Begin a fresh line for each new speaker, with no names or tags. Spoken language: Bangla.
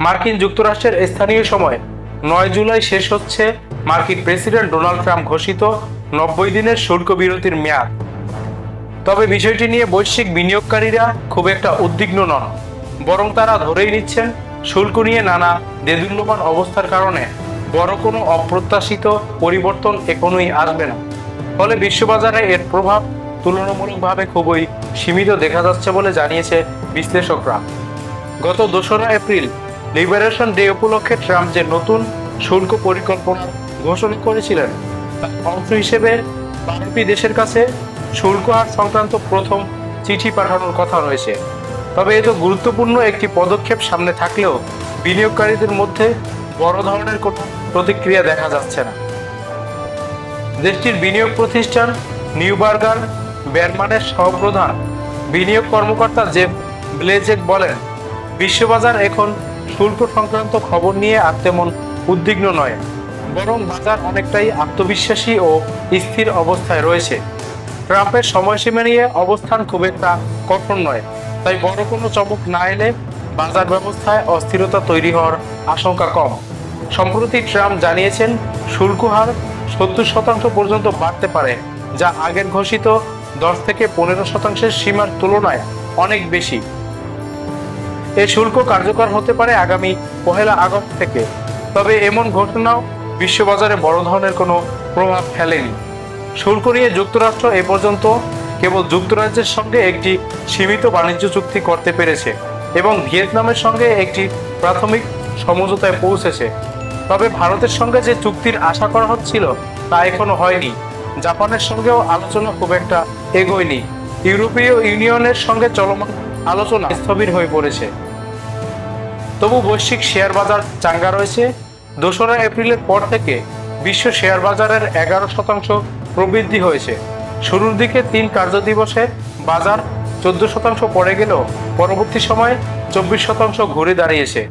মার্কিন যুক্তরাষ্ট্রের স্থানীয় সময় 9 জুলাই শেষ হচ্ছে মার্কিন প্রেসিডেন্ট ডোনাল্ড ট্রাম্প ঘোষিত 90 দিনের শুল্ক বিরতির মেয়াদ। তবে বিষয়টি নিয়ে বৈশ্বিক বিনিয়োগকারীরা খুব একটা উদ্বিগ্ন নন, বরং তারা ধরেই নিচ্ছেন শুল্ক নিয়ে নানা দেদুল্যমান অবস্থার কারণে বড় কোনো অপ্রত্যাশিত পরিবর্তন এখনোই আসবে না। ফলে বিশ্ববাজারে এর প্রভাব তুলনামূলকভাবে খুবই সীমিত দেখা যাচ্ছে বলে জানিয়েছে বিশ্লেষকরা। গত 2রা এপ্রিল লিবারেশন ডে উপলক্ষে ট্রাম্প যে নতুন শুল্ক পরিকল্পনা ঘোষণা করেছিলেন তার অংশ হিসেবে 12টি দেশের কাছে শুল্ক হার সংক্রান্ত প্রথম চিঠি পাঠানোর কথা রয়েছে। তবে এত গুরুত্বপূর্ণ একটি পদক্ষেপ সামনে থাকলেও বিনিয়োগকারীদের মধ্যে বড় ধরনের কোনো প্রতিক্রিয়া দেখা যাচ্ছে না। দেশটির বিনিয়োগ প্রতিষ্ঠান নিউবার্গার বেরম্যানের সহপ্রধান বিনিয়োগ কর্মকর্তা জেফ ব্লেজেক বলেন, বিশ্ববাজার এখন শুল্ক সংক্রান্ত খবর নিয়ে আর তেমন উদ্বিগ্ন নয়, বরং বাজার অনেকটাই আত্মবিশ্বাসী ও স্থির অবস্থায় রয়েছে। ট্রাম্পের সময়সীমা নিয়ে অবস্থান খুব একটা কঠোর নয়, তাই বড় কোনো চমক না এলে বাজার ব্যবস্থায় অস্থিরতা তৈরি হওয়ার আশঙ্কা কম। সম্প্রতি ট্রাম্প জানিয়েছেন শুল্ক হার 70% পর্যন্ত বাড়তে পারে, যা আগের ঘোষিত 10 থেকে 15% সীমার তুলনায় অনেক বেশি। এই শুল্ক কার্যকর হতে পারে আগামী 1 আগস্ট থেকে। তবে এমন ঘটনাও বিশ্ববাজারে বড় ধরনের কোনো প্রভাব ফেলেনি। শুল্ক নিয়ে যুক্তরাষ্ট্র এ পর্যন্ত কেবল যুক্তরাজ্যের সঙ্গে একটি সীমিত বাণিজ্য চুক্তি করতে পেরেছে এবং ভিয়েতনামের সঙ্গে একটি প্রাথমিক সমঝোতায় পৌঁছেছে। তবে ভারতের সঙ্গে যে চুক্তির আশা করা হচ্ছিল তা এখনো হয়নি। জাপানের সঙ্গেও আলোচনা খুব একটা এগোয়নি। ইউরোপীয় ইউনিয়নের সঙ্গে চলমান আলোচনা স্থবির হয়ে পড়েছে। তবু বৈশ্বিক শেয়ার বাজার চাঙ্গা রয়েছে। 2রা এপ্রিলের পর থেকে বিশ্ব শেয়ার বাজারের 11% প্রবৃদ্ধি হয়েছে। শুরুর দিকে 3 কার্যদিবসে বাজার 14% পড়ে গেলেও পরবর্তী সময়ে 24% ঘুরে দাঁড়িয়েছে।